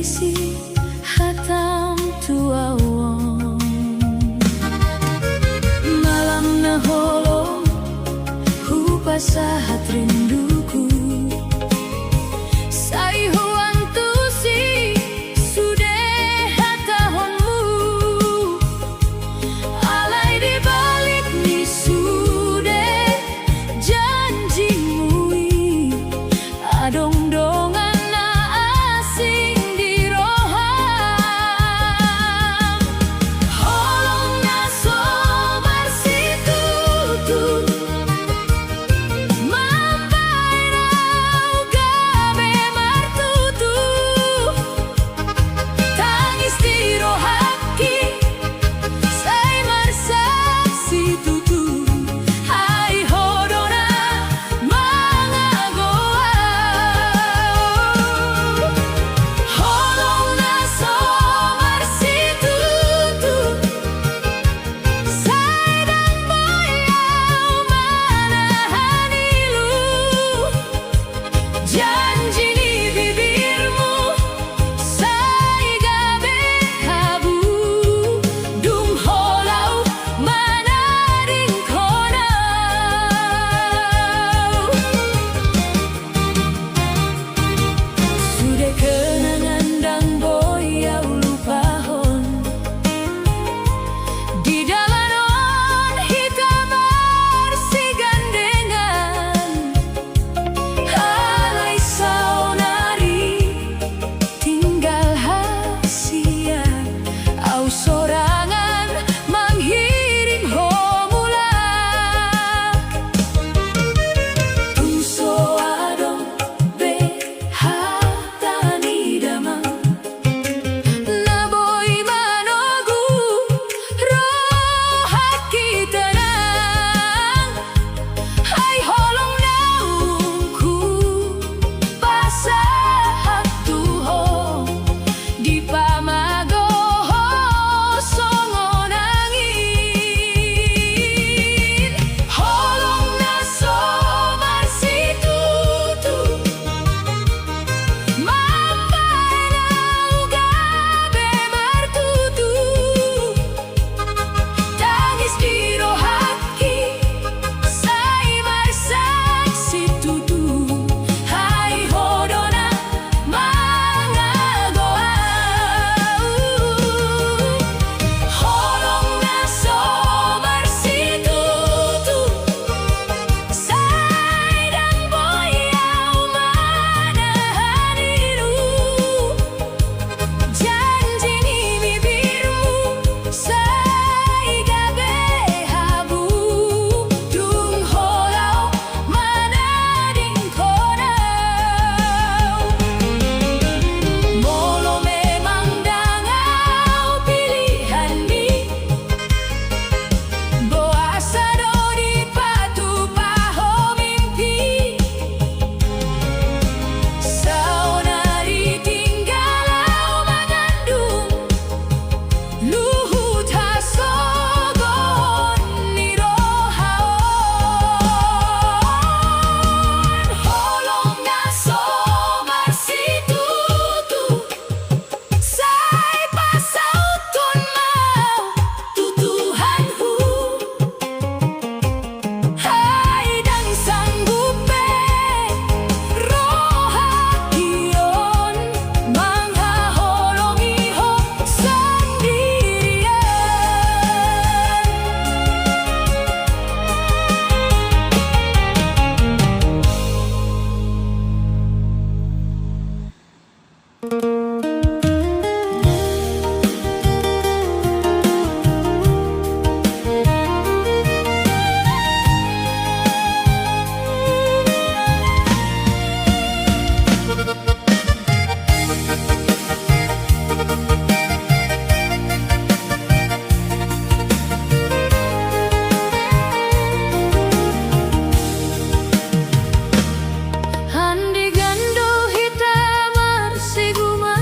isi hatam tua wong malam na holong hupasahat rinduku sai huang tusi sude hatahonmu alai di balik ni sude janjimu adong dongan na asing di roham holong na sobar situtut mampai rau gabe martutu tangis di rohaki sai marsak situtu hai hodona mangagoa holong na sobar situtu sai dang boyau manahan ilu janji ni bibirmu sai gabe habu dung holau manaring konau sudah kenangan dang boyau lupahon di dalanon hitam bersih gandengan halai saunari tinggal hasia au sorangan menghiring homulak tungso adong be hatani damang naboy manogu rohaki tenang hai holong naungku pasahat tuho di pamagoho songon angin holong na sobar situtu mampai rau gabe martutu tangis di rohaki sai marsak situtu hai hodona mangagoa holong na sobar situtu sai dang boyau manahan ilu janji ni bibirmu sai gabe habu dung holau manaring konau molo memang dangau pilihan ni boasa dodi patu paho mimpi saunari tinggalau mengandung luhut hasogon ni rohaon holong na sobar situtu sai pasautun mau tutuhanku hai dang sanggupe rohakion manghaholong iho sendirian Handi gandu hitam bersih guma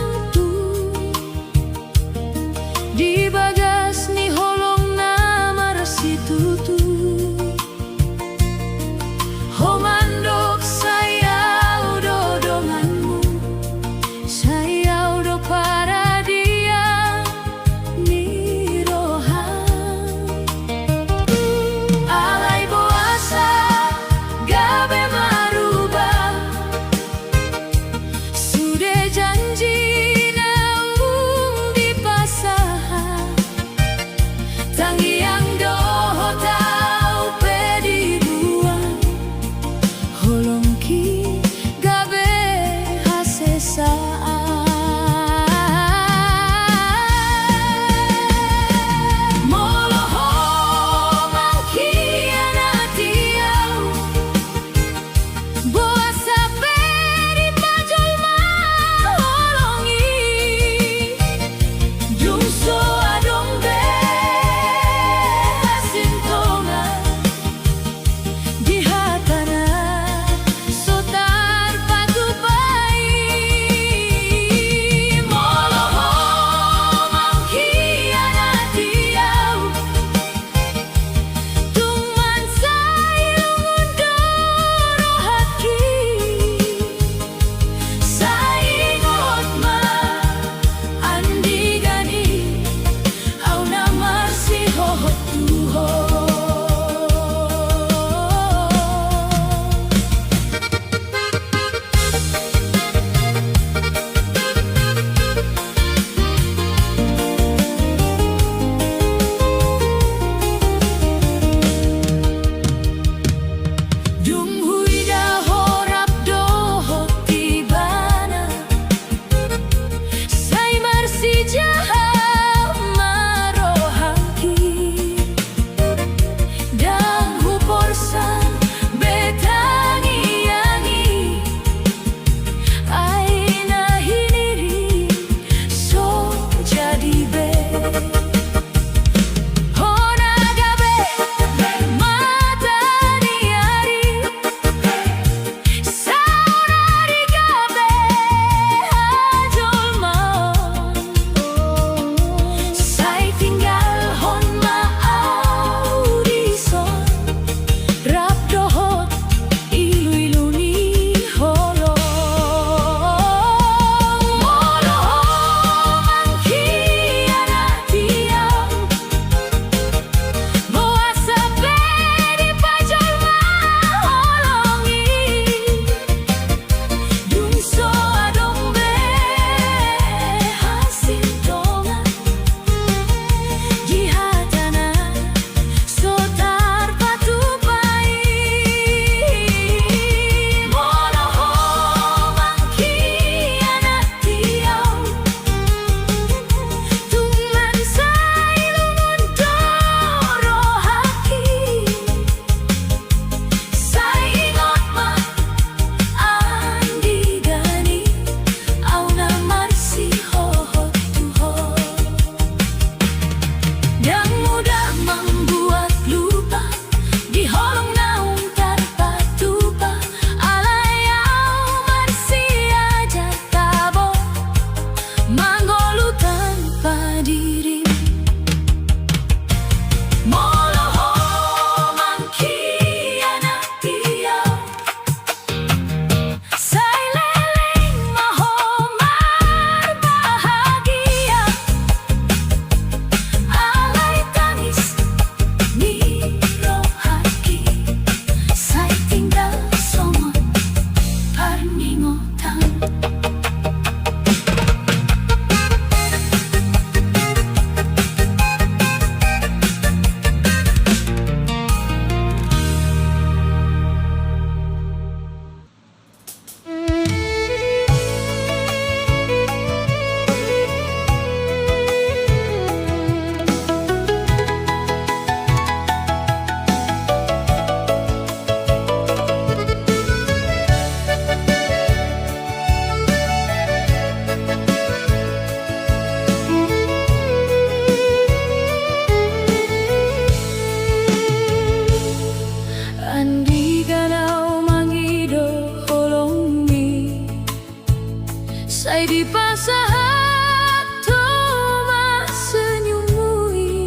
Sai di pasahat toma senyumui.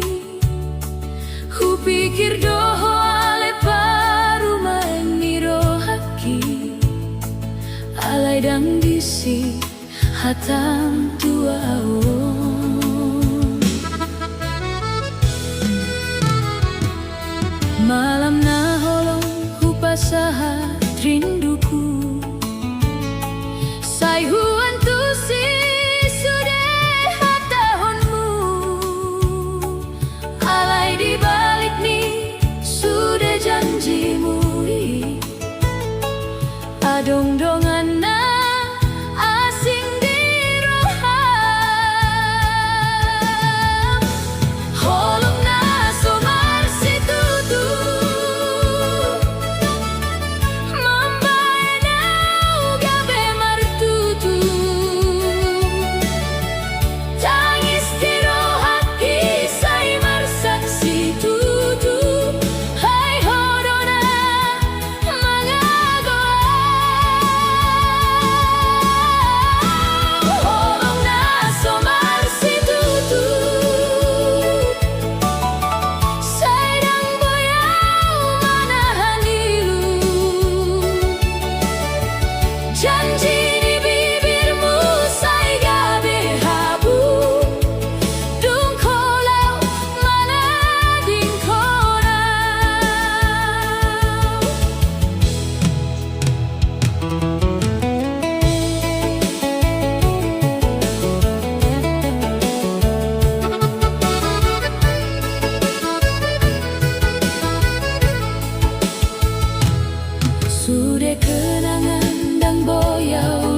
Kupikir doho ale paruma niro haki. Alai dang disi hatam tua malam na holong hupasahat rinduku. Sai huan tu si sudah tahunmu. Alai di balik ni sudah janjimu. Adong-dongan na asing di roham. Holong na somar situtu. Mambae na ugabe martutu. Tangis di rohati sai marsaksi tutu. Hai hodona mangago. Holong na somar situtu. Sai dang boyau manahan ilu. Janji di bibirmu sai gabe habu. Dung kolau mana ding korau. Sudah kenangan dan boyau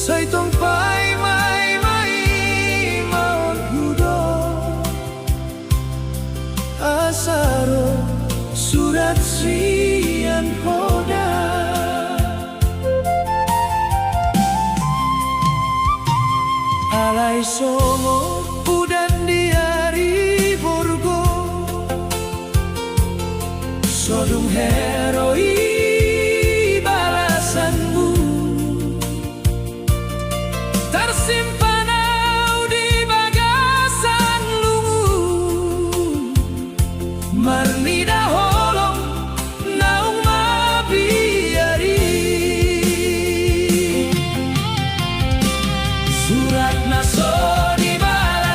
sa itong may maon hudo asaro surat siyan hoda alay songo udan di hari borgo sodung heroi balasanmu tersimpan di bagasan lungu marnida holong naung mabiari surat naso di bala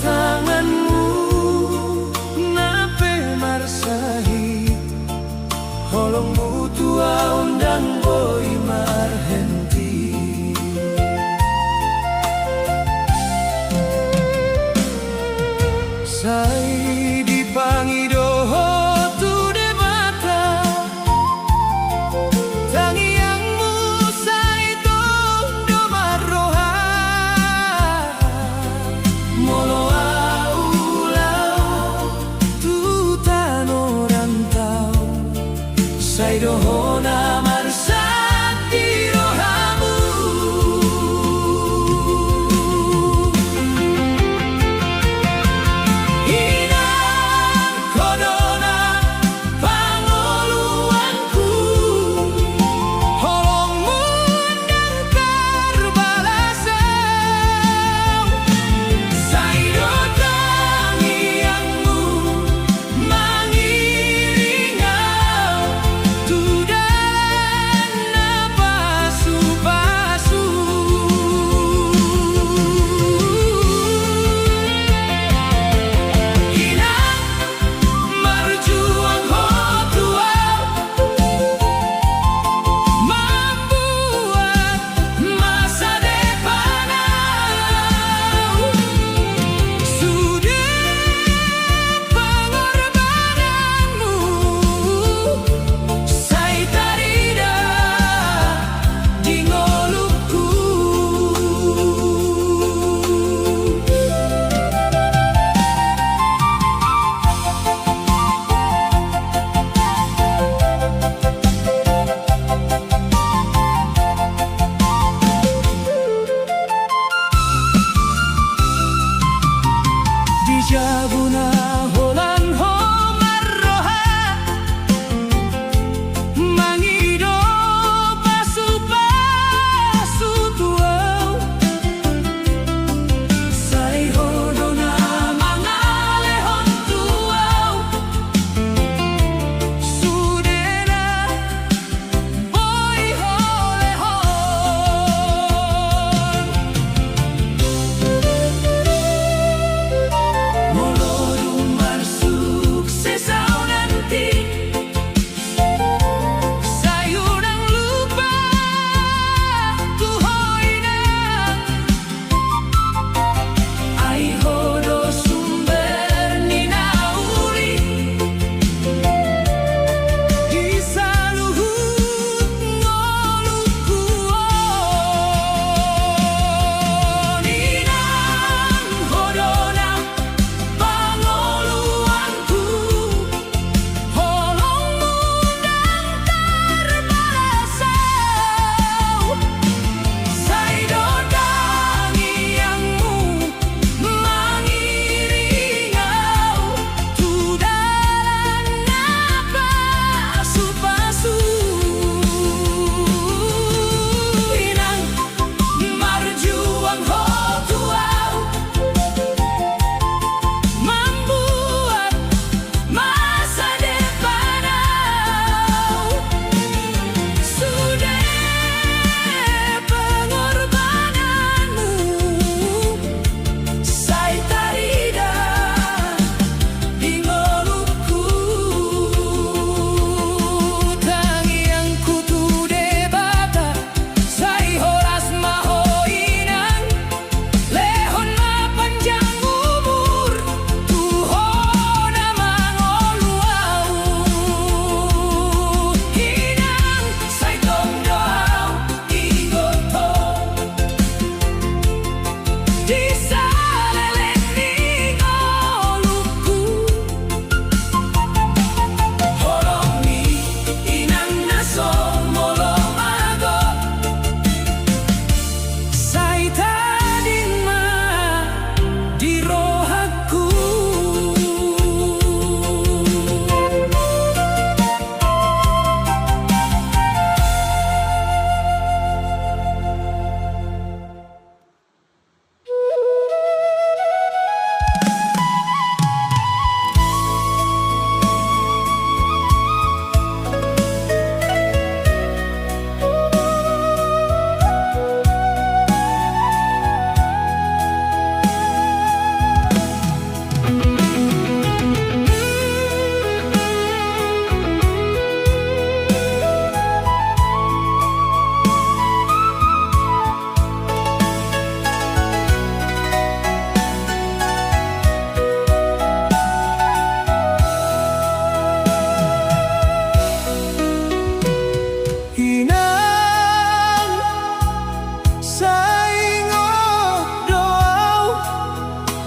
tanganmu nape marsahi holongmu tua undang boy marhenti sai dipangido tu debata tangiangmu sai tondo marroha molo aulau tu tano rantau sai dohona marsati rohamu inang kodona pangoluanku holongmu ndangkar balasau sai do tangiangmu mangiringau tudana pasu-pasu inang marjuang hotuau membuat masa depanau sudah pengorbananmu sai tarida di ngolukku di jabuna holan ho marroha mangido pasu-pasu tuau sai hodona mangalehon tuau sudena boy holehon molo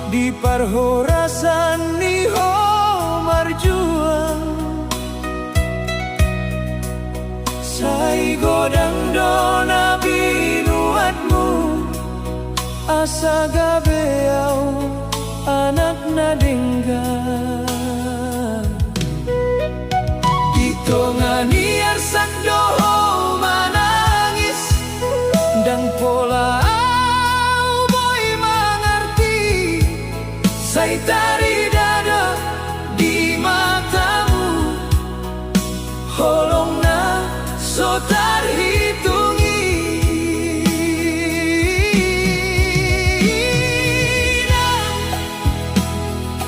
di parhorasan niho marjuang sai godang dona binuatmu asa gabeau anak nadenggan ditongani arsak doho manangis dan pola boy mengerti sai tari dada di matamu holongna so terhitungi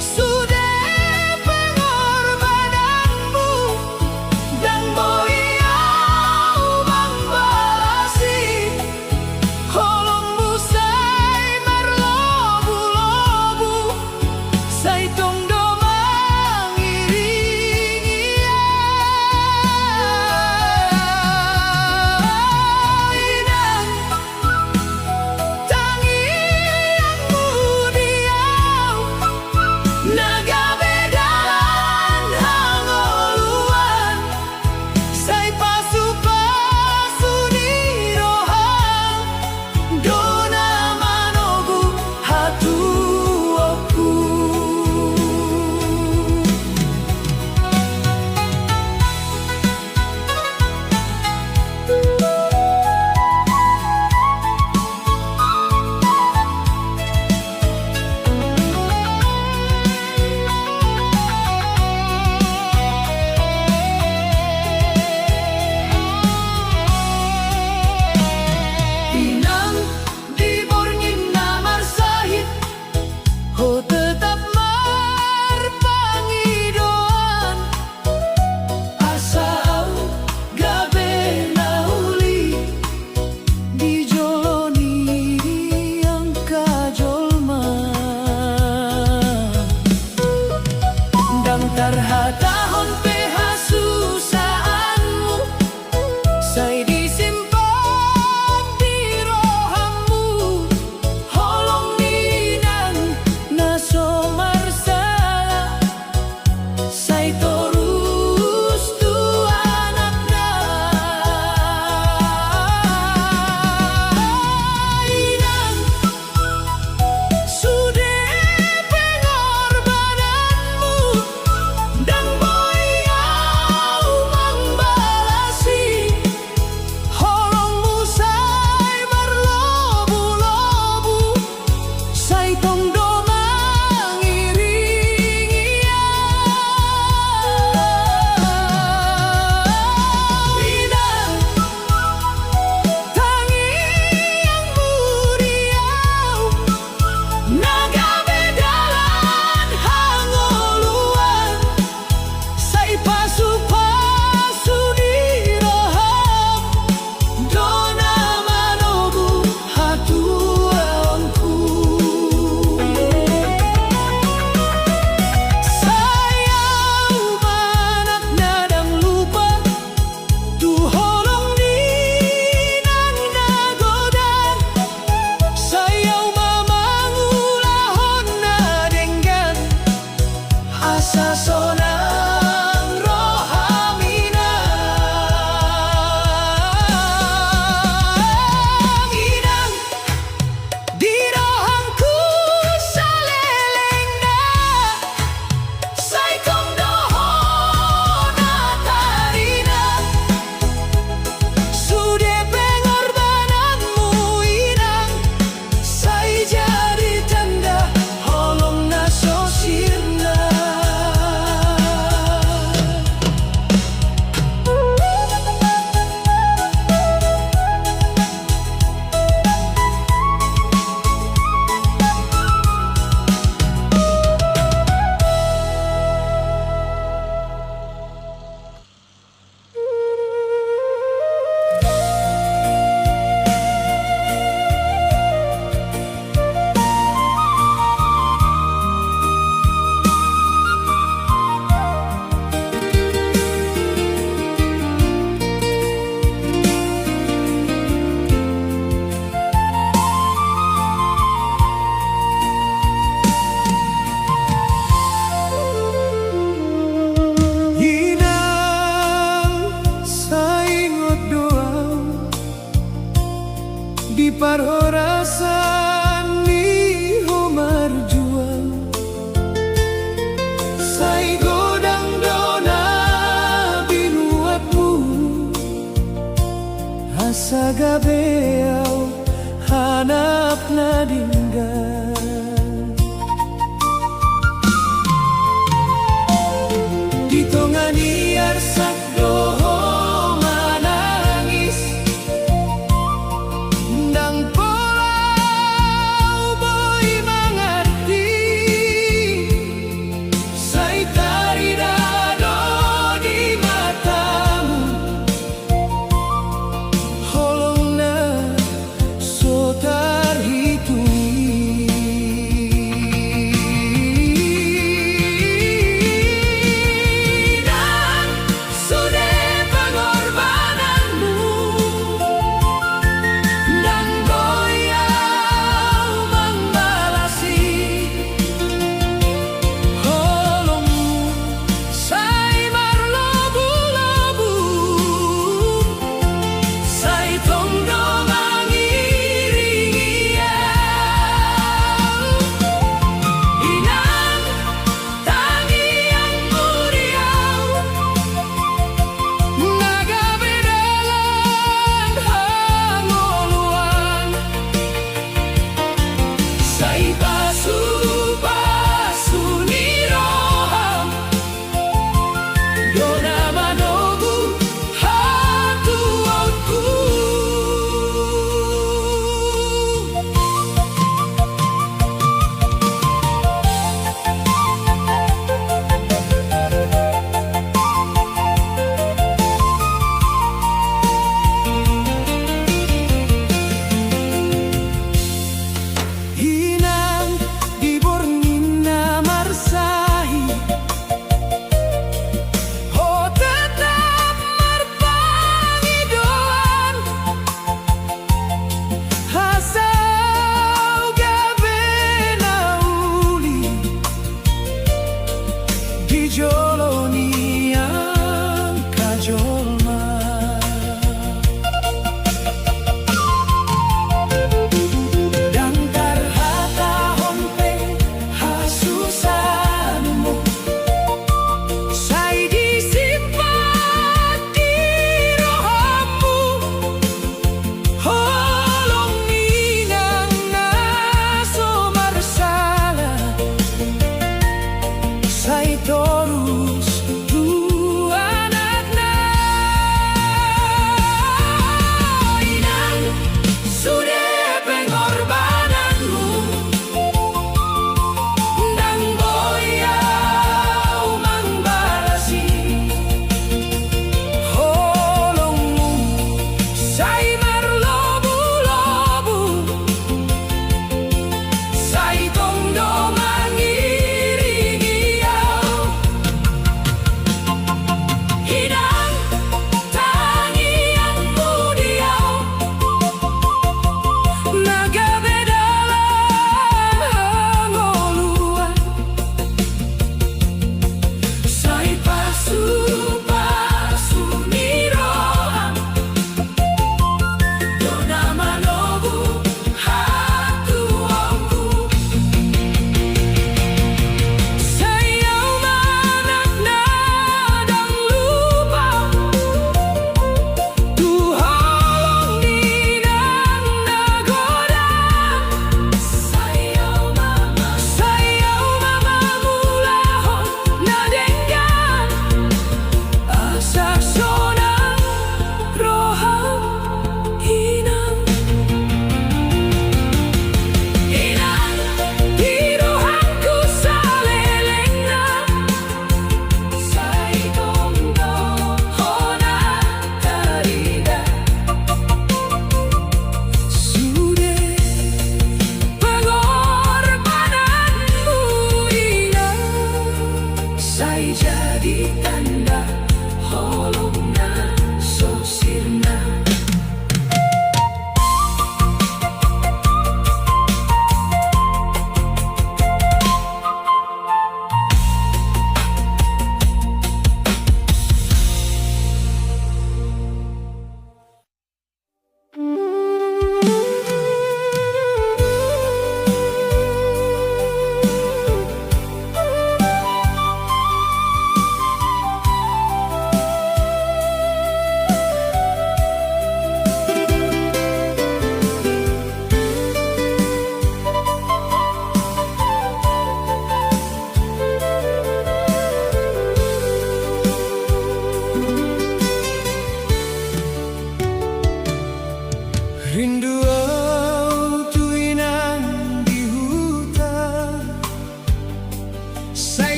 sudah pengorbananmu dan boyau membalasi holongmu sai merlobu-lobu sai tongdo mengiringi dan tangi yang mudiau naga bedalan hangoluan sai pasu-pasu di rohang dona manogu hatuoku Inang di borngin namar sahid ho tetap marpangidoan asal gabe nauli dijoloni yang kajolma dang tarhatahon peha susahanmu sai disimpan di rohammu holong ninang naso marsala sai torus tu anakna inang sudah pengorbananmu dan boyau membalasi holongmu sai merlobu-lobu sai tongdo mengiringi inang tangi yang mudiau naga bedalan hangoluan sai pasu-pasu di roham dona manogu hatuanku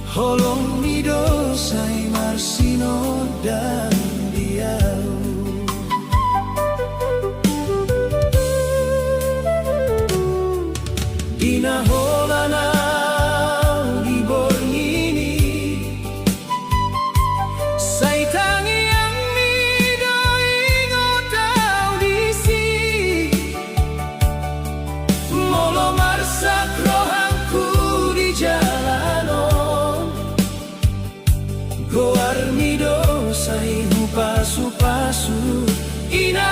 Holong mido say marsino dan diau. Inaholana di borngini say tangi ang mido ingotau disi molo marsak rohangku di jalanon goar mido say hupasu-pasu ina.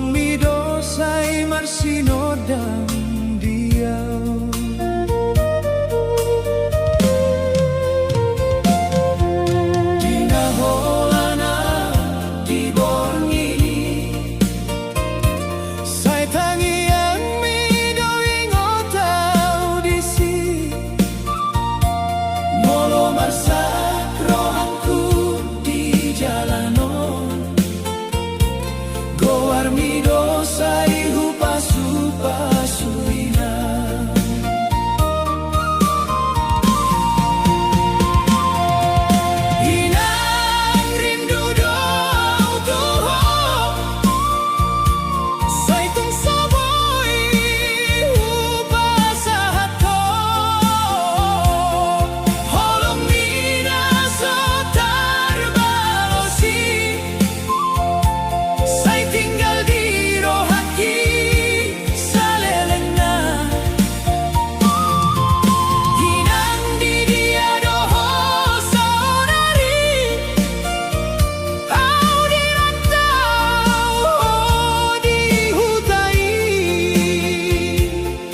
Holong mido say marsinodang dia Dina holana di borngini say tangi yang mido ingotau disi Molo marsak rohanku di jalanon Goar mido say hupas-hupasuina Inang rindu dong tuho say tung saboy hupasahato Holong mina sotar balosi say tinggal di rohaki salelena Inang di dia doho saudari Au di rantau di hutai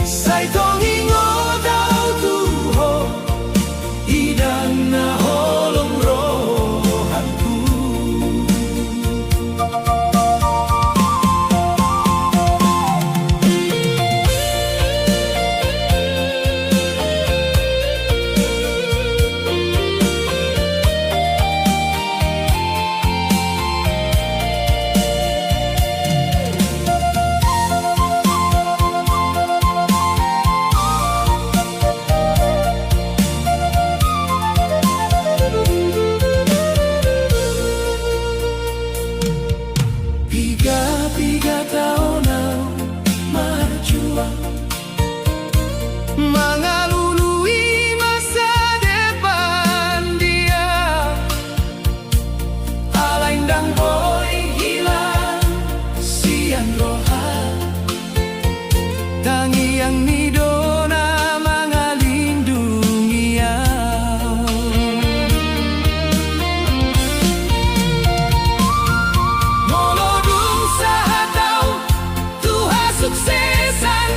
say tongingo tau tuho Idang na holong rohanku Piga tahun marjuang mengalului masa depan dia alaindang boy hilang siang roha tangi yang midona mengalindungi Molodung sahatau Tuha suksesan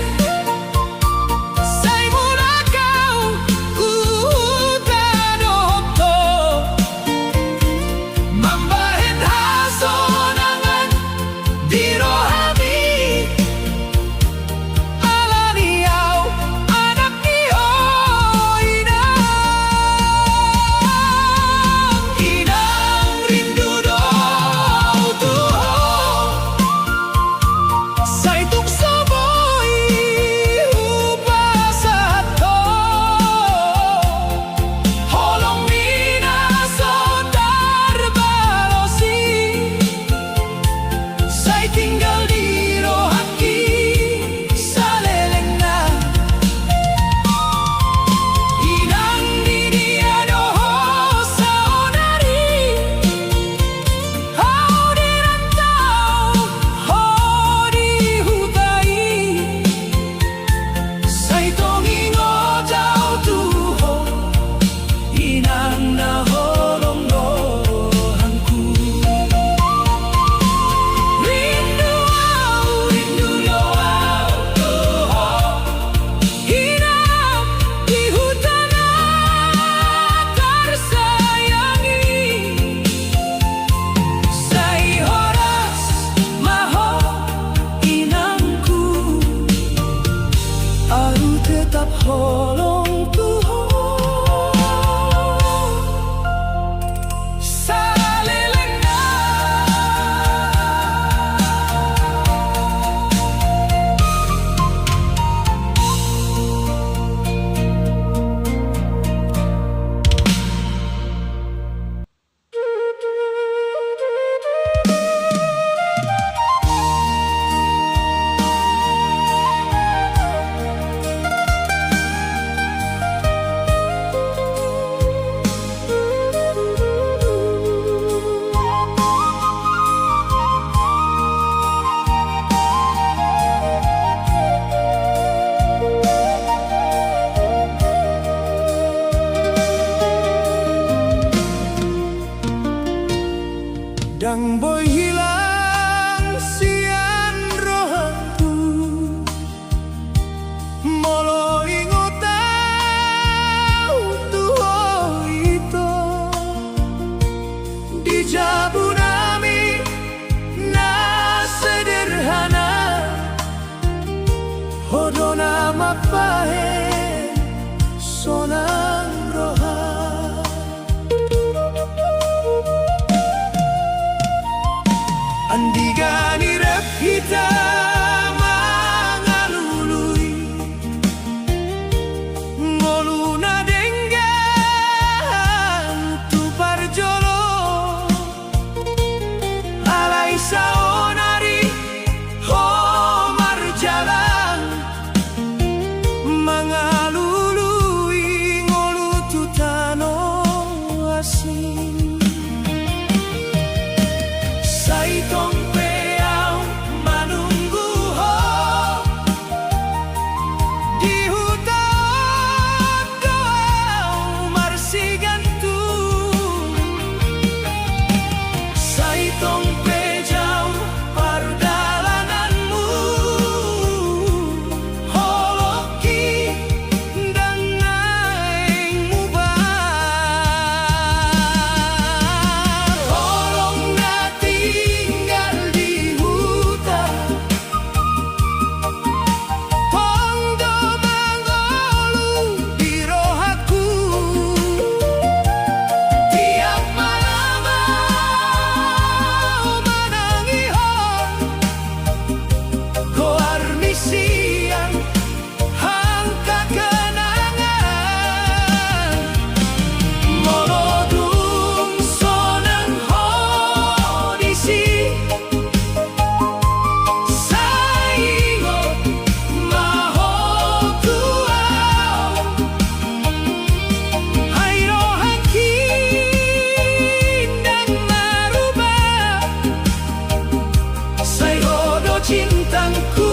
say mula kau utadohto mambahen hasonangan di rohani alaniau anak niho inang rindu do tuho say tung saboy hupasato Holong mina sotar balosi say tinggal Manirep kita mangalului ngoluna denggan tu parjolo alai saonari homar jalan mangalului ngolu tu tano asin saitong peau manunggu ho di hutan doau marsigantu saitong pejau pardalananmu holoki dan naing mubah holong na tinggal di hutan Tondo mangolu di rohaku tiap malam manangihon koar misian hangka kenangan molodung sonang honisi saingot mahotuau hairohakin dan marubah saihodo cintangku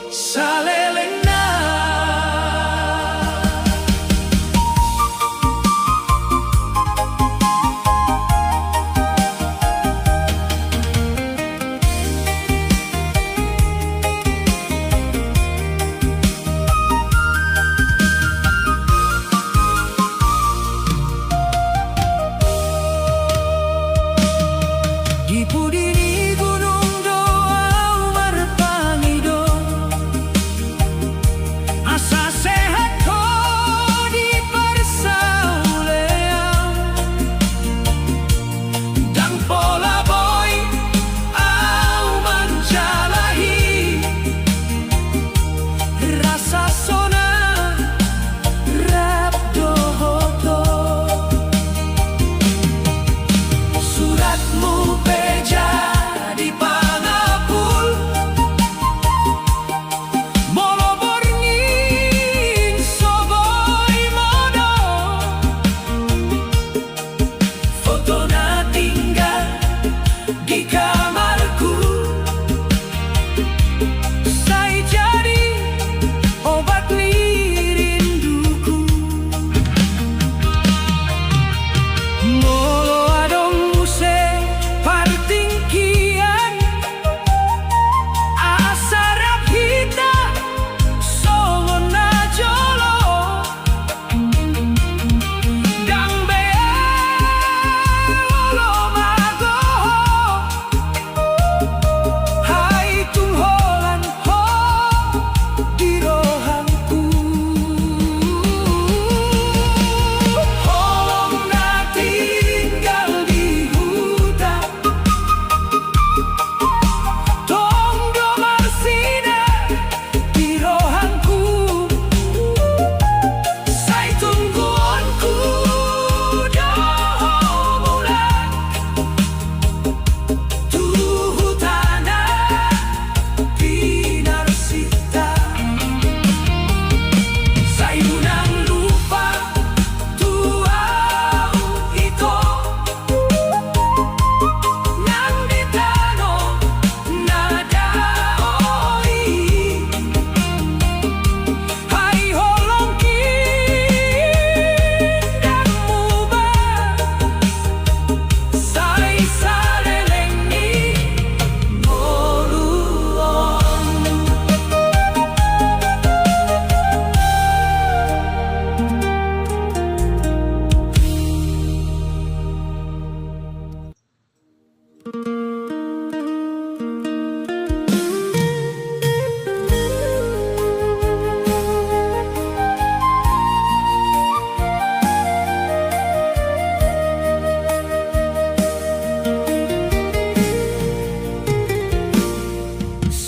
salelena di pudini gunung doau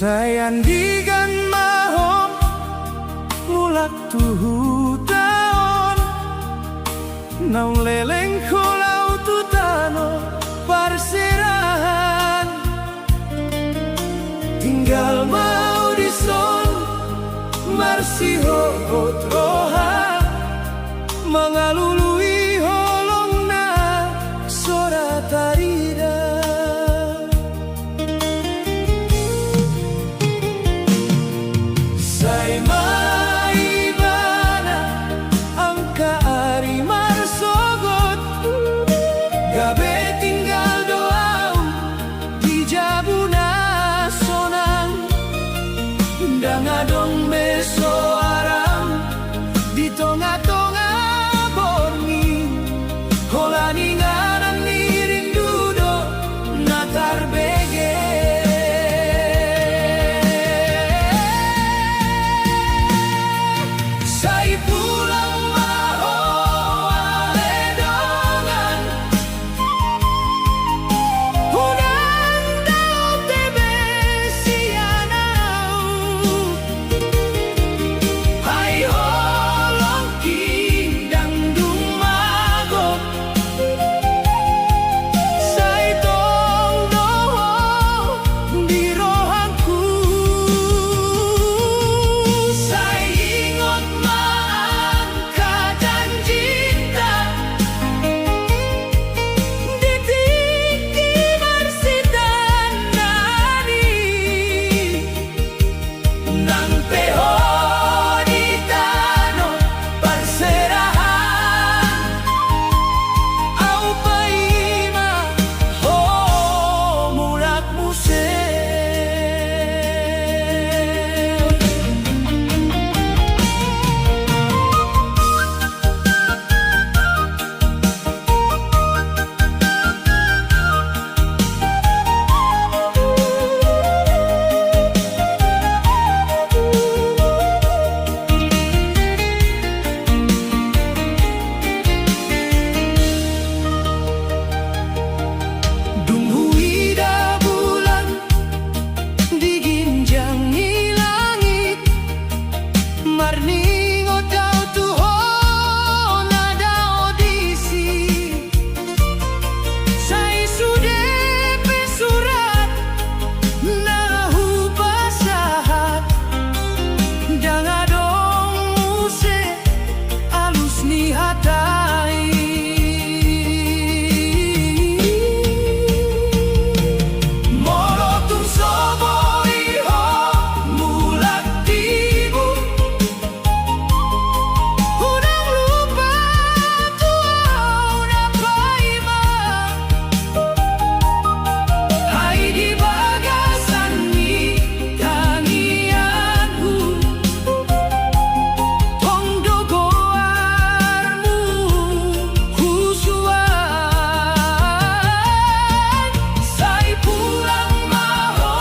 Sayandigan mahom mulak tuhu taon naung leleng kolau tutano parserahan tinggal mau dison marsiho otroha mengalului holongna sora tarida. Say maibana angka ari marsogot gabe tinggal doau di jabuna sonang dangadong meso aram di tonga-tonga borni holani ngaran nirindudo natar bege. Say pulang maho aledongan Unang daw tebe siyanau Hai holong kindang dumago Say tong doho di rohanku Say ingot maangka janjita Ditiki marsitan nari Nang peho di tano parserahan Au paima ho mulak museu. Dunghui dah bulan diginjangi langit Marning odau tuho nada odisi Say sude pesurat nahu pasahat dangadong muse alus ni hatai Molotung soboiho mulak tibu Unang lupa tuau na paima Hai di bagasan ni tangianku Tong dogoarmu husuan Say pulang maho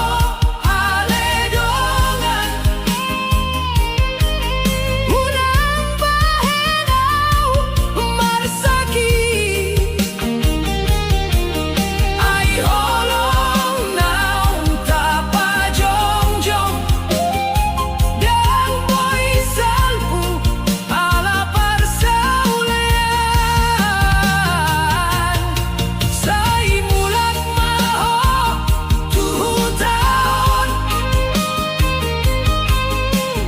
aledongan Unang bahenau marsaki Ai holong naung tapajongjong Dan boy salpu ala parsaulean Say mulak maho tuhu taon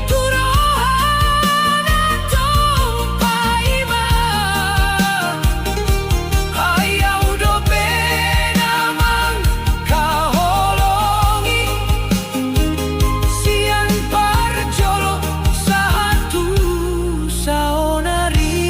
Turohan atong paima Ayaw dope namang kaholongi Sian parjolo satu saonari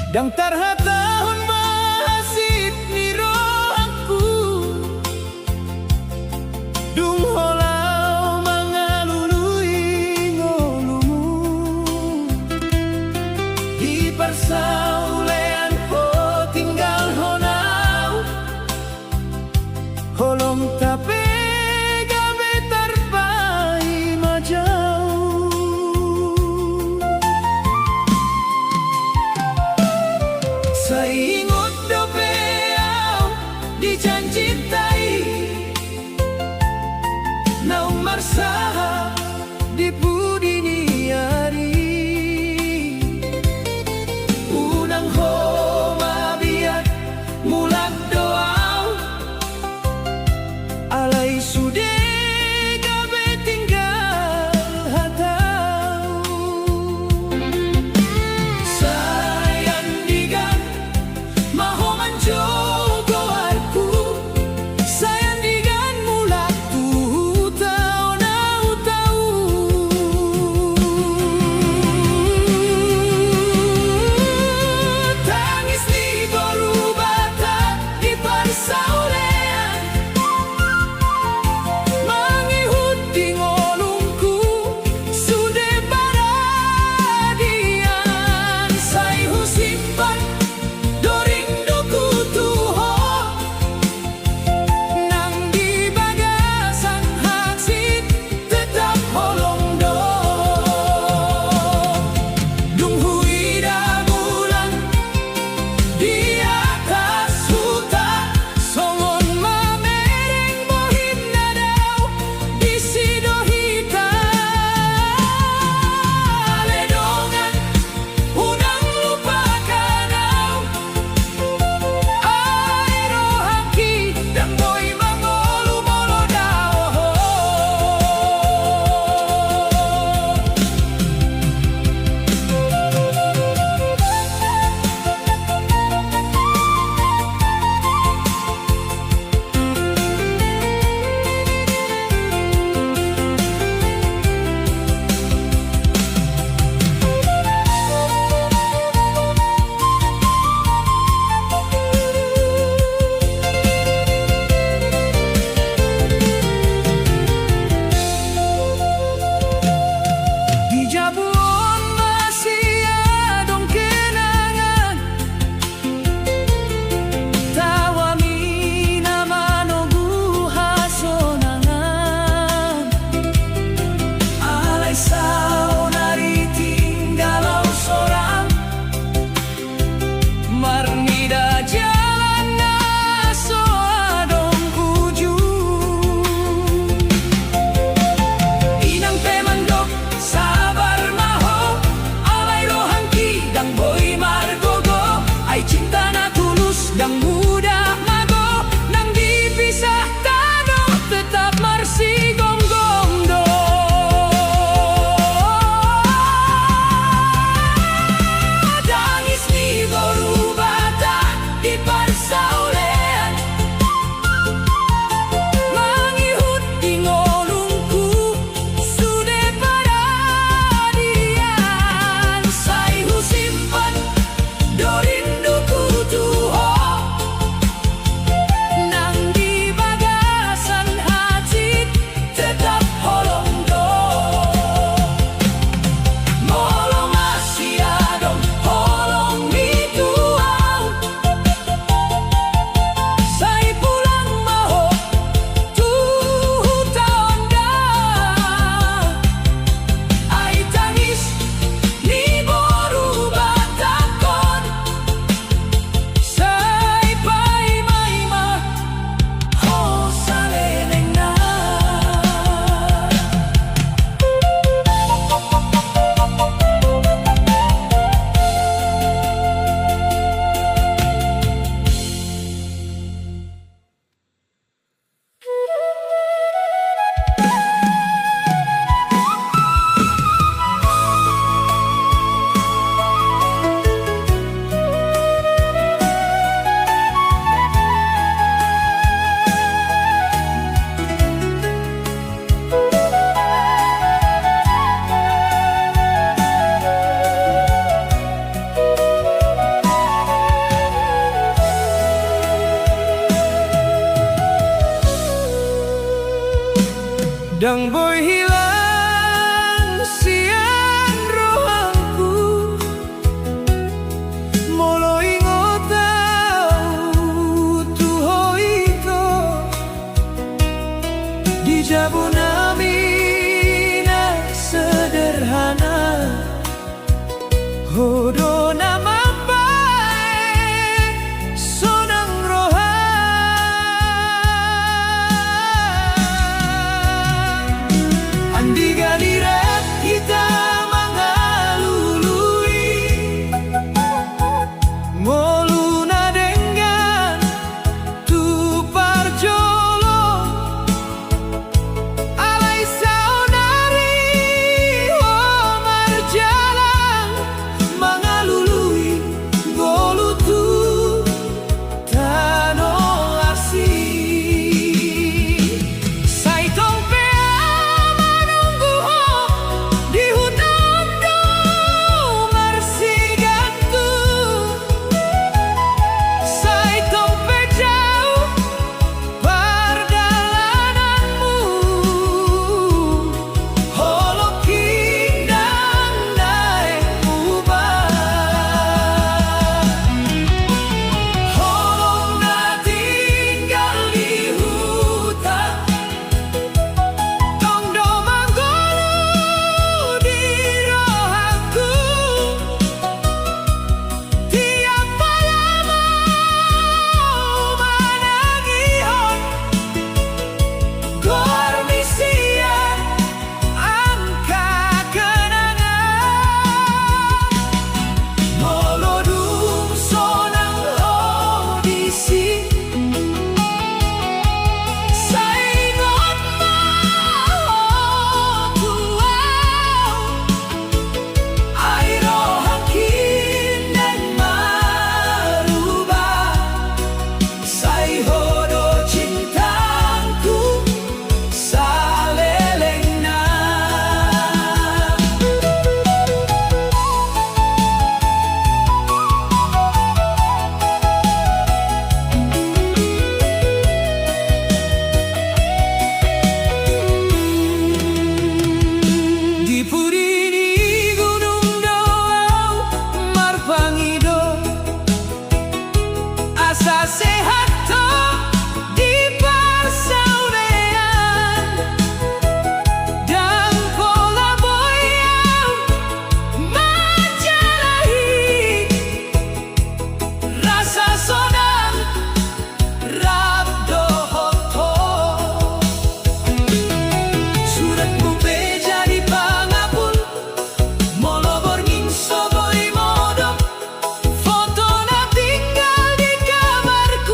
Dang tarhatahon Saingot dobeau dijanjitai na umarsaha di pudini ari unang ho mabiat mulak doau alay sude gabe tinggal hatau sayang digan mahoman jogo arku sayang digan mulak tu tau nau tau tangis ni baru bata di parsaulean mangihut di ngolungku sude paradian sayhu simpan doring doku tuho nang di bagasan haksit tetap holong do dunghui da bulan di atas hutan songon mamereng bohin nadau di sidohita ledongan unang lupakan au airo haki dan boy mangolu molodao Di Jabuon masih adong kenangan tawa mina manogu hasonangan alay sao naritinggalau sorang marnida jalan naso adong ujung inang pemandok sabar maho alay rohangki dang boy margogo ay cinta na tulus dang muda mago nang dipisah tano tetap marsigonggong do tangis ni baru bata di parsaulean mangihut di ngolungku sude paradian sayhu simpan dorinduku tuho nang di bagasan hati tetap holong do molong masih adong holong mituau say pulang maho tuhu taon da ay tangis ni boru batakon say pay maima ho saleneng na dang boy hilang sian rohangku molo ingotau tuho ito di Jabunami na sederhana hodo nama bae rasa sehat toh di persaudaraan dan pola boyang menjelahi rasa sodan rabdo hoto surat beja di pangapun molobor ngingso boy modok foto na tinggal di kamarku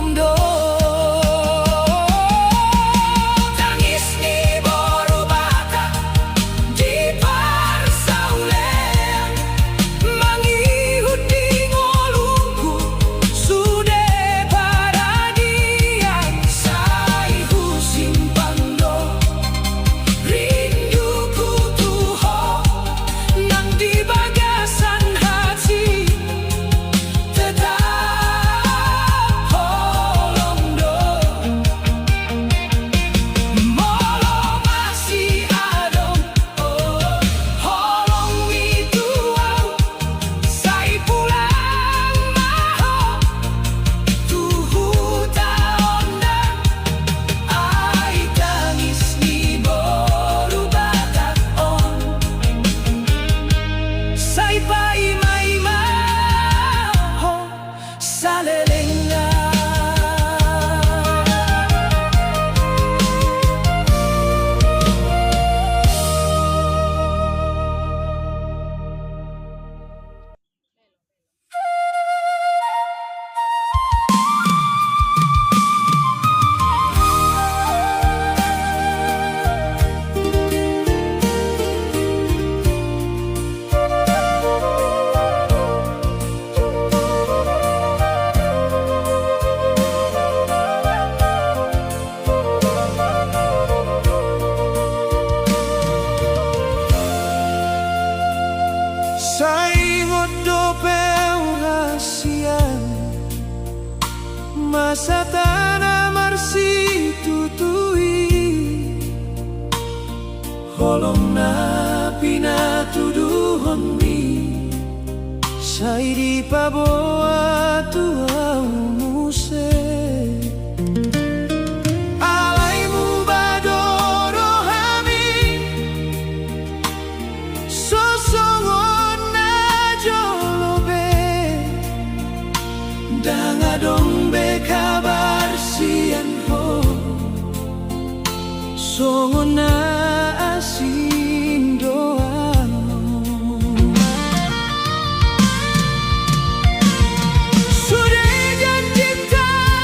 lomdo. Tangis ni boru bata di persaulean, mangihut di ngolungku sude paradian. Saihu simpang do rinduku tuho nang di bagasan hati, tetap holong do. Molo masih adong, oh holong itu au sai pulang maho tuhu taonda. Ai tangis ni boru batak on sai pai mai maho salelenga. Saingot do peurasian masa tanah marsi tutui, holong na pina tuduhon mi sai di paboa tuau muse. Alaimu badoro hami sosongon na jolobe, dangadong be kabar sian ho songon na asin doa. Sudah janji tak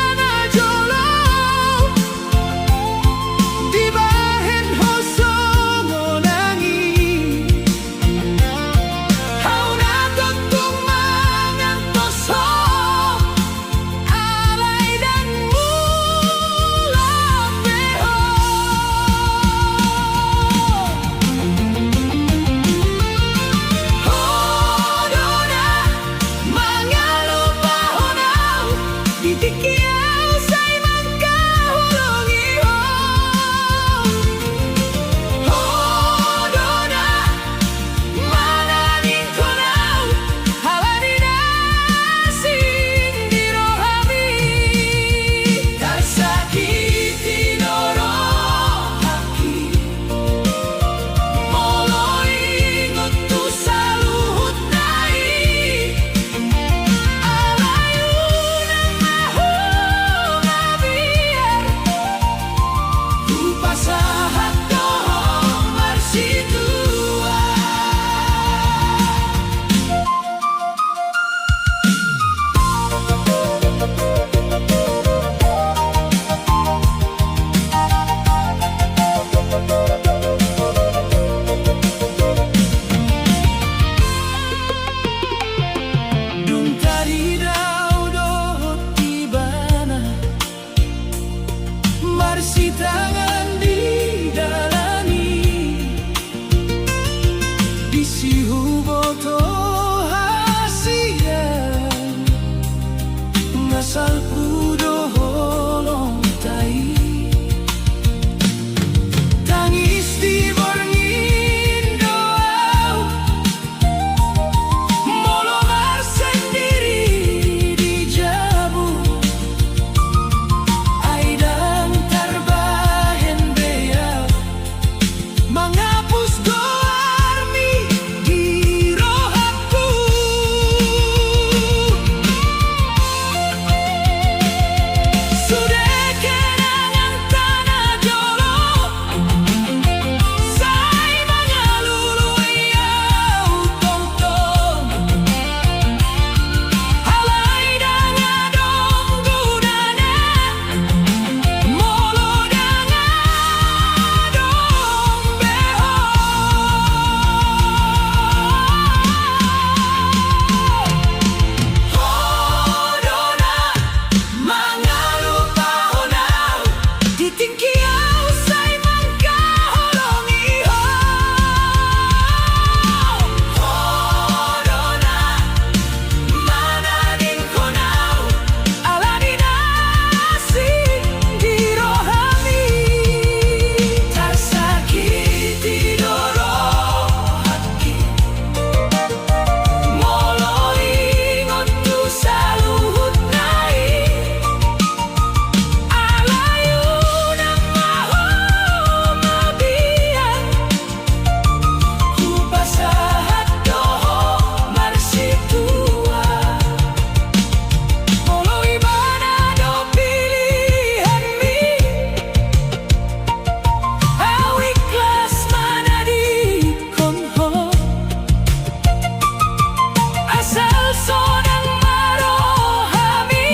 sonang marohami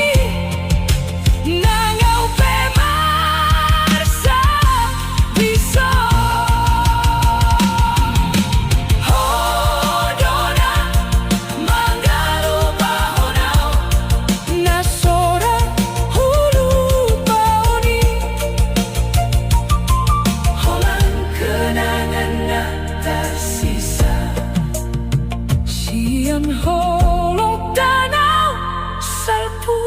nangau pemarsa bisa hodona manggalu bahonau nasora hulu baoni holang kenangan na tersisa sian holok danau salpu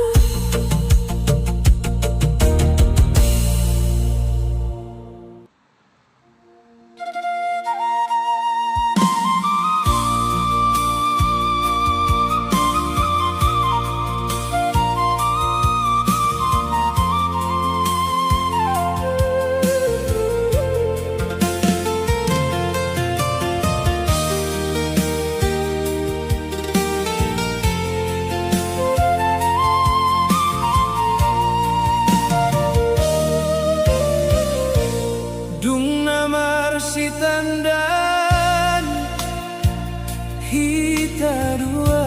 Dung namar si tandan hita dua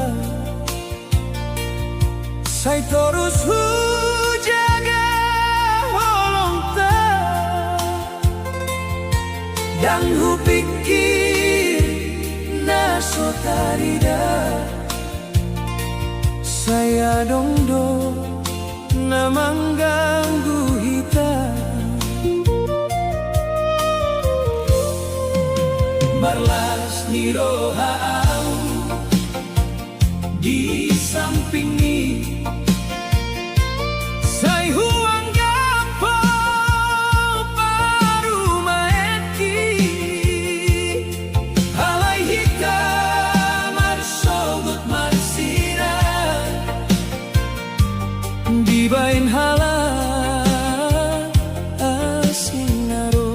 sai terus hujaga holong ta dan hu pikir naso tarida saya dongdo namang ganggu hita marlas nirohau di samping ni sai huang gapo baru maeki halai hita marsogut marsira di bain hala asinaro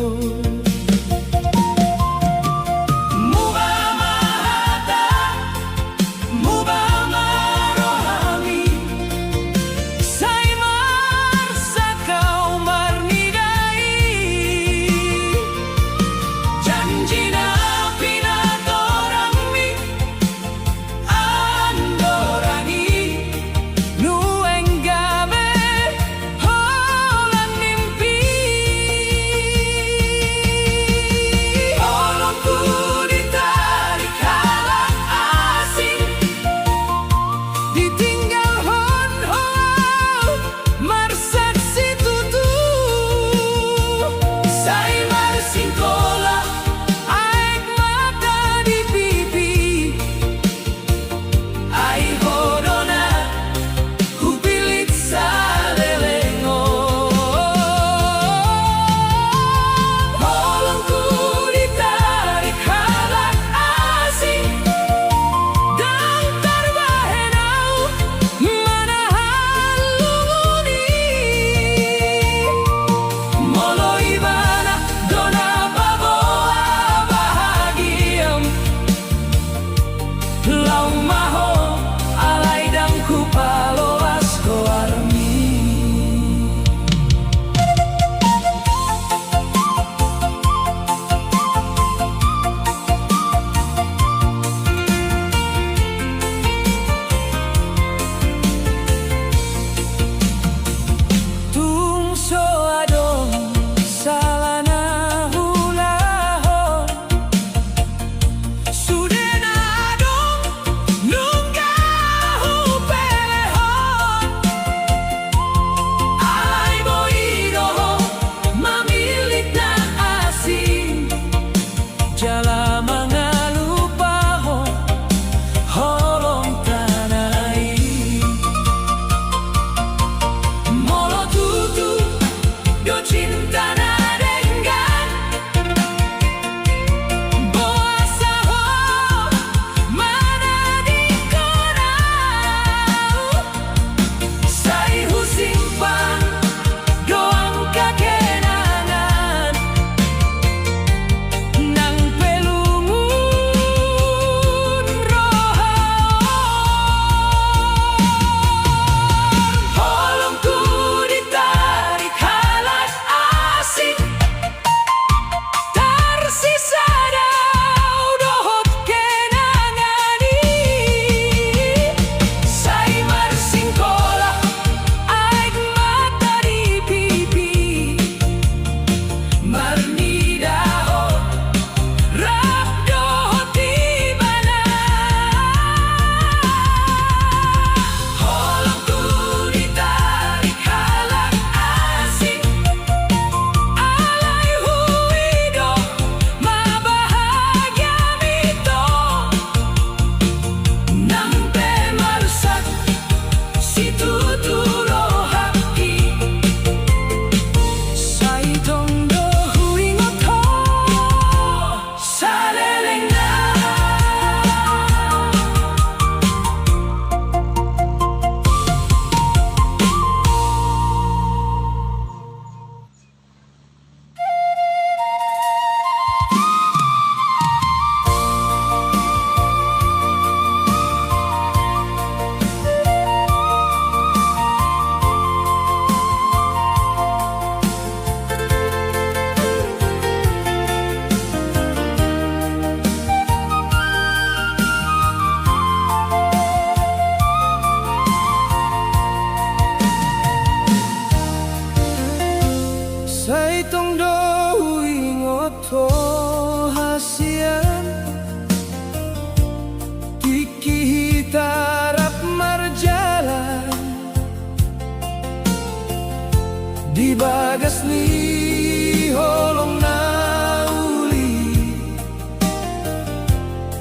bagas ni holong nauli,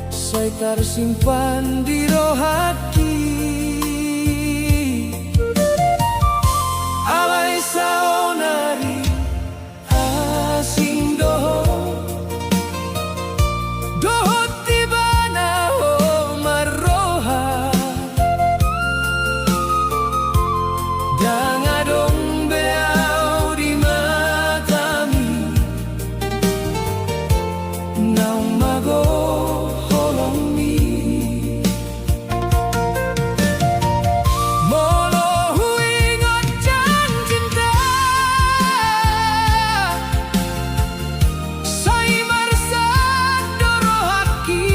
saya tersimpan di roh hati. Alai saonari asing doho, doho tibana ho maroha, dangadong beau di matami, naung mago holong mi. Molo huingot jan cinta, sai marsad doro haki,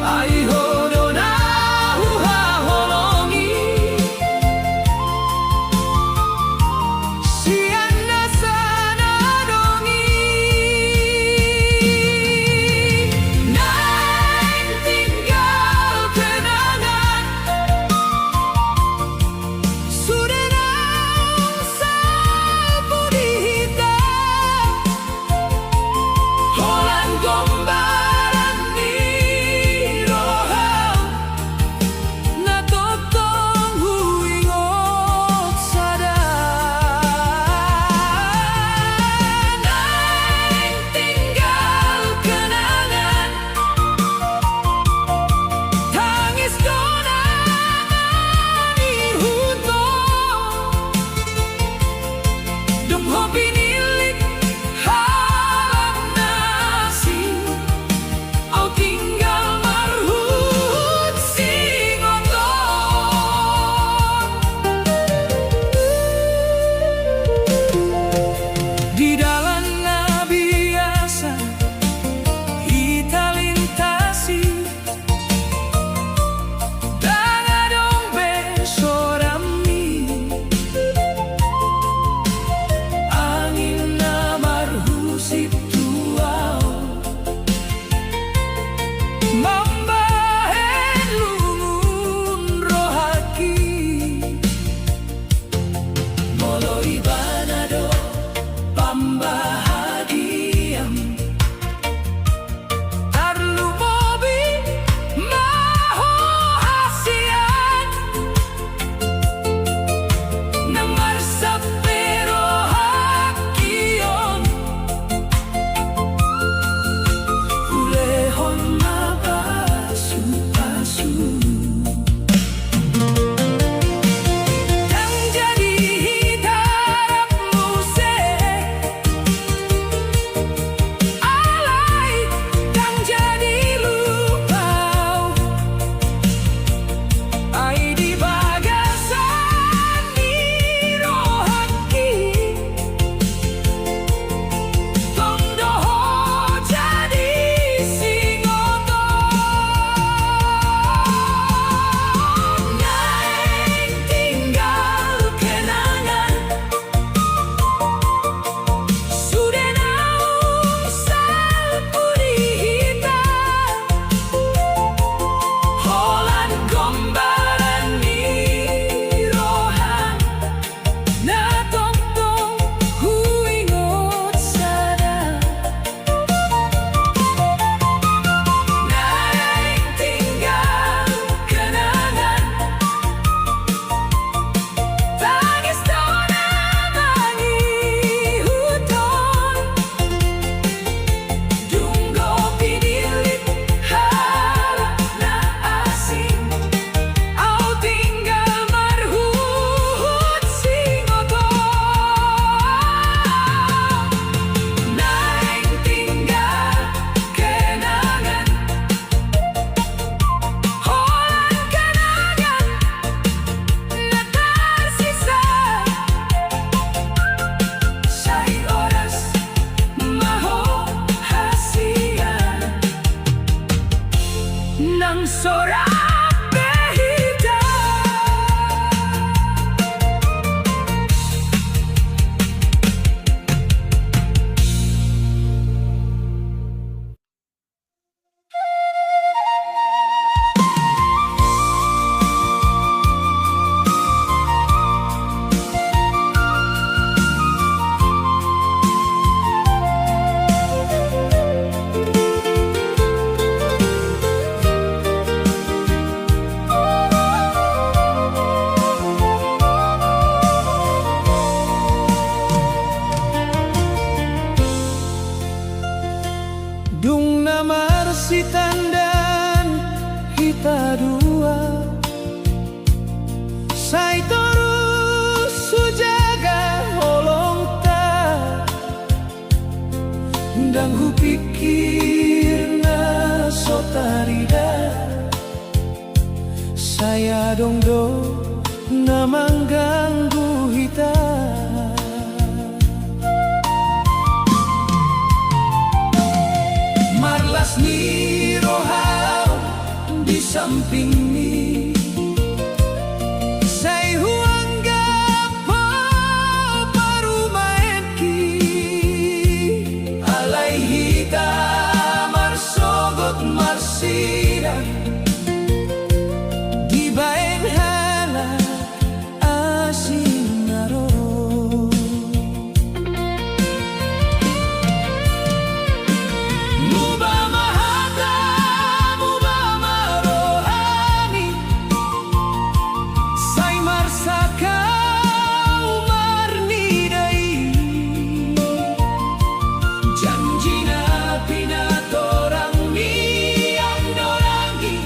ai hono na huha holongi, siana sana dongi. Naik tinggal kenangan, sudah nang sapu di hitam, holan gombaran di roham, na totong huingot sada. Naik tinggal kenangan, tangis konangan di hutong, dong hobi nilik halam nasi, au tinggal marhut singotong. Di dalam biasa kita lintasi, dangadong besorami, angin na marhusip tuao, mambahen lungun rohaki, molo ibanado pambahagiam, tarlu mobi maho hasian, namar sapero hakion, ulehon mapasu-pasu, yang jadi hidarapmu se, alai yang jadi lupau, ai di bagasan di rohaki, tondoho jadi singotong. Naik tinggal kenangan, sudah naung sapu di hitam, holan gombaran ni rohan, na totong huingot sada. Naik tinggal kenangan, tangis tonangan di huton, dunggo pinilit harap na asing, au tinggal marhut singotong. Naik tinggal kenangan, holan kenangan na tersisa, sai oras maho hasian, nang sorak behita. si tandan kita dua. Sai terus sujaga holong ta, ndang hu pikir na sotarida. Saya dongdo na mengganggu hita. Marlas ni rohau di samping ni. Saya huanggap parumaen ki. Alay hita marsogot marsidang. Dibaeng halak asin naro. Muba mahata, muba marohani. Say marsaka umarnidai. Janji na pinatorang ni ang norangi.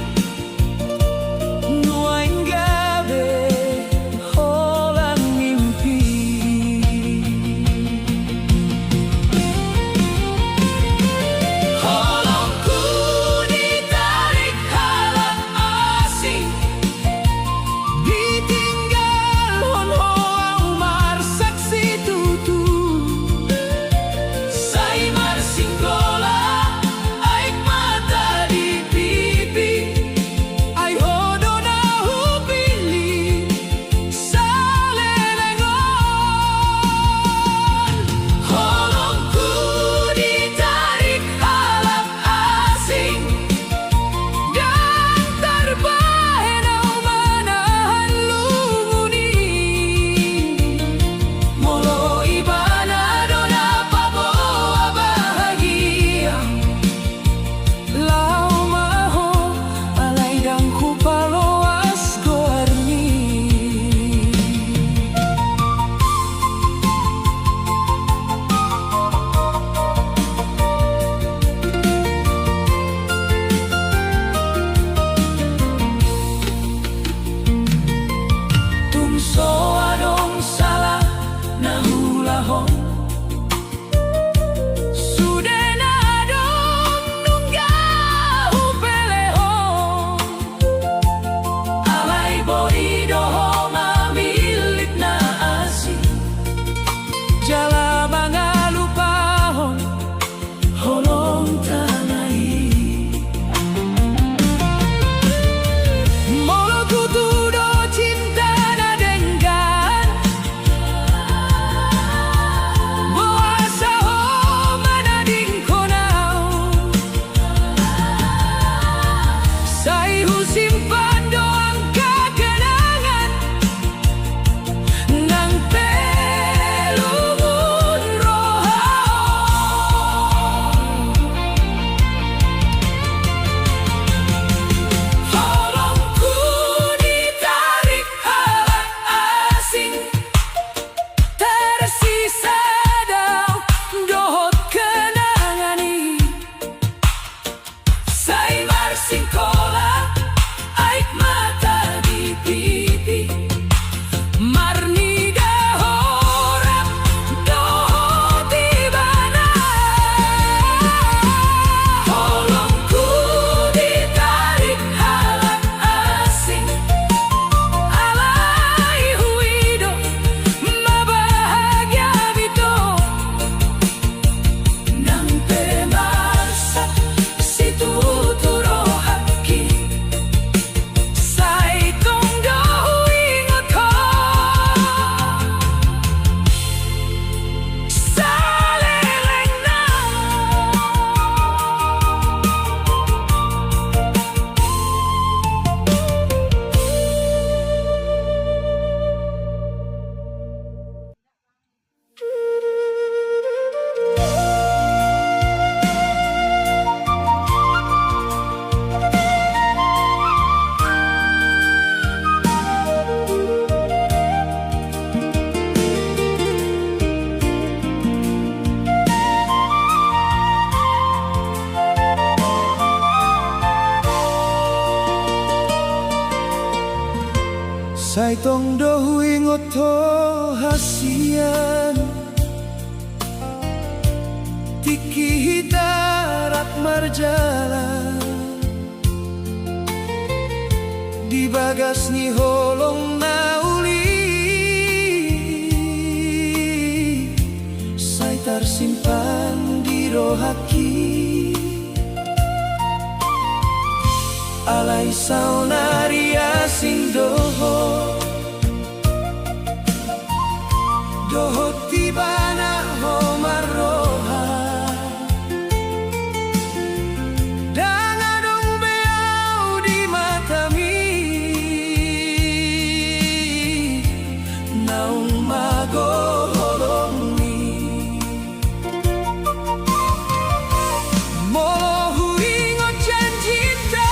Sai tong do ingot to hasian Tiki hitarat marjalan Di bagas ni holong nauli Sai tersimpan di rohaki Alai saunaria sing doho Doho tibana ho maroha Dangadong beau di matami Naung mago holong ni Molo huingot janjita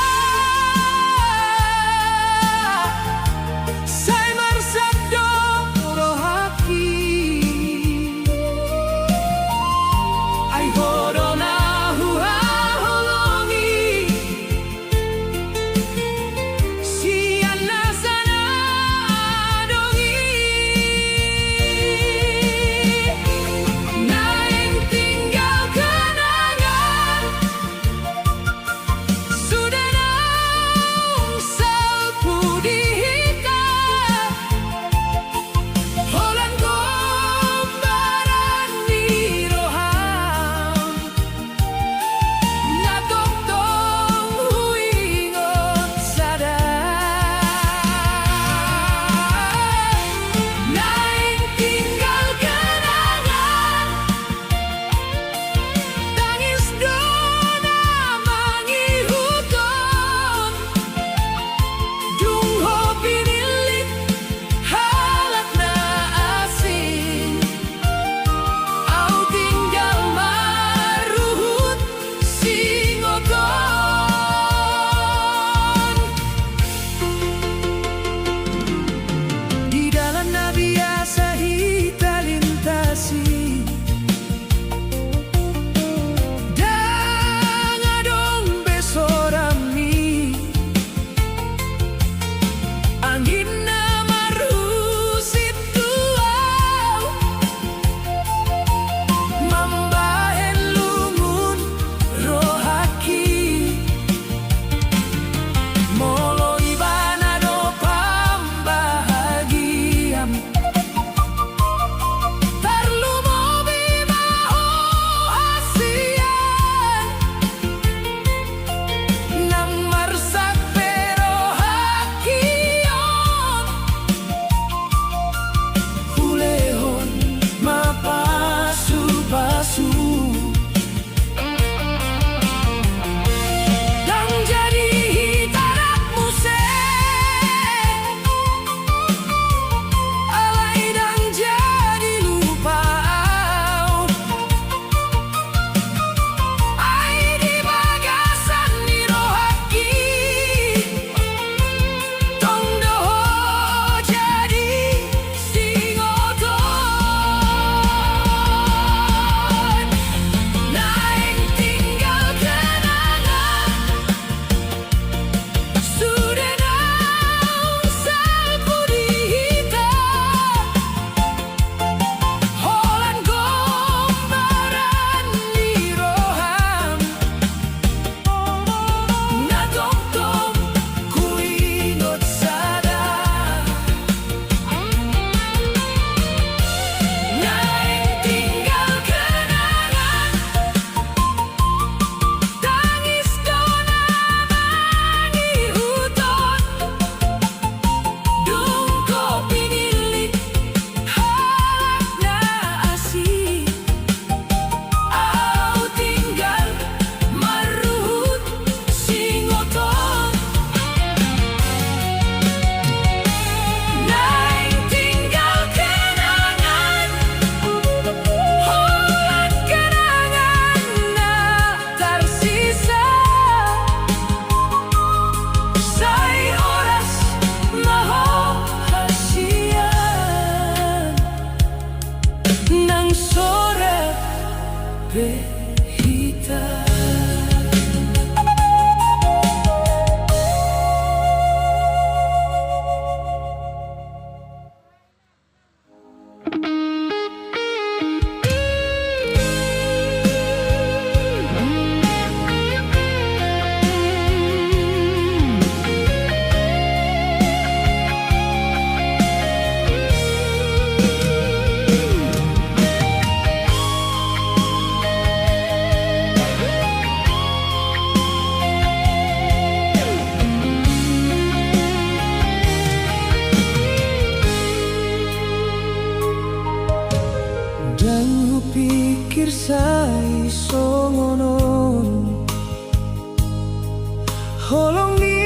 holongi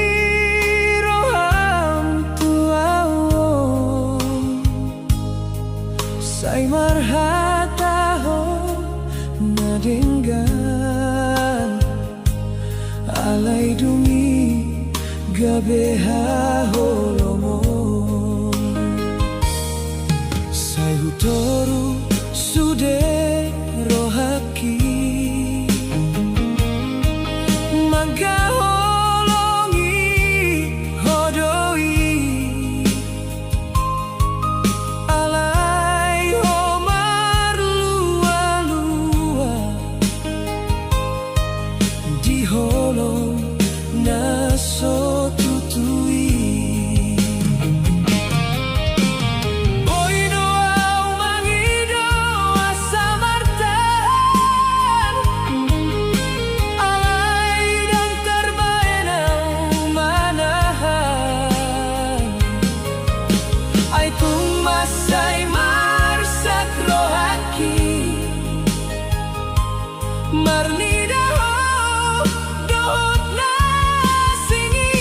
roham tuao sai marhataho nadenggan alai dumi gabeha holomo sai hutoru sude rohaki mangga holongi hodoi alai homar lua-lua di holong naso tutui Boino au mangido asa martahan alai dan terbaenau manahan ai tumasai marsak rohaki marnida dohot nasingi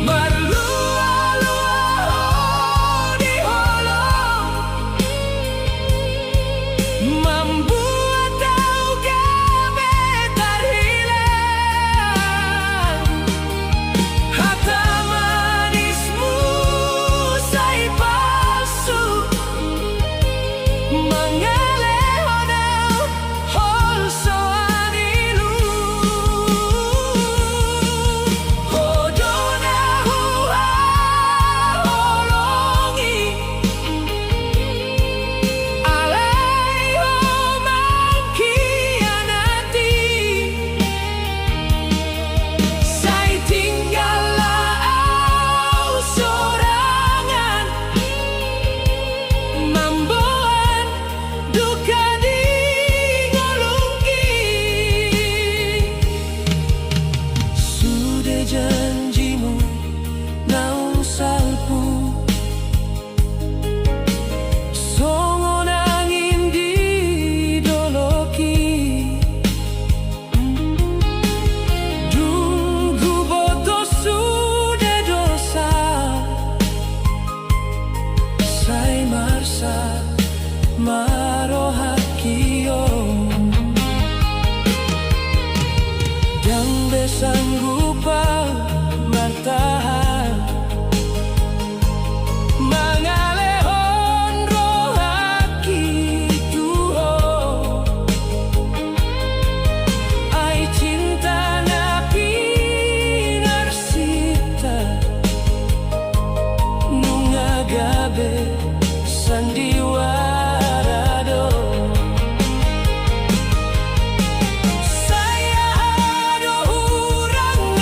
marlua-lua di holong membuat tau gabe terhilang harta manismu sai palsu mangalehonau hol soanilu hodonahu holongi alai homang kianati sai tinggallah au sorangan mamboan duka di ngolongki sudah janjimu naung salpu songon angin di doloki Dunggu boto sudah dosa sai marsa marohakio dan besanggupa martahan mangalehon rohaki tuho ai cinta napi narsita nunga gabe sandiwarado saya ado hurangan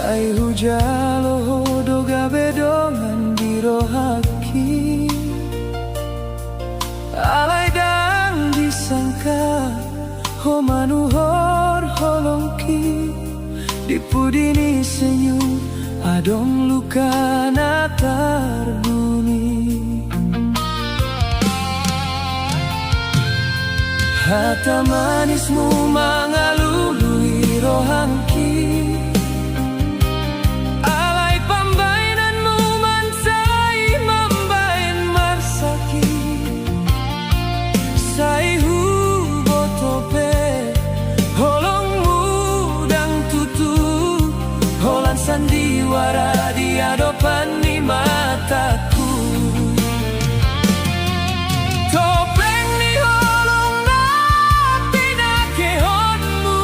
Sai hujalo doga bedongan dirohaki, alai dang disangka ho manuhor holongki, dipudini senyum adong luka natar bumi. Hata manismu mengalului rohangki, alai pambainanmu mansai mambain marsaki. Sai hu botope holongmu dang tutu, holan sandiwara di hadapan ni mataku. Topeng ni holong na pinakehonmu,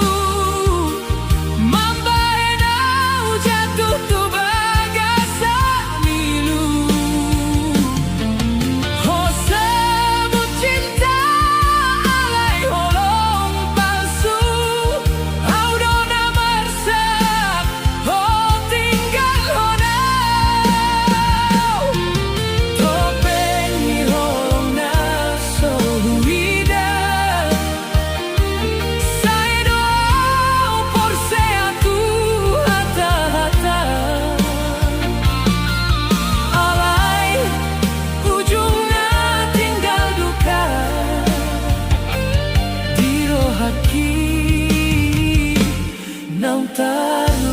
mambae nau jatuh tu bagasa milu. Ho sebut cinta alai holong palsu, au dona marsak ho tinggal honau. Topeng ni holong na soluida, sai doa por seatu hata-hata, alai ujungnya tinggal duka di rohaki, nau taruh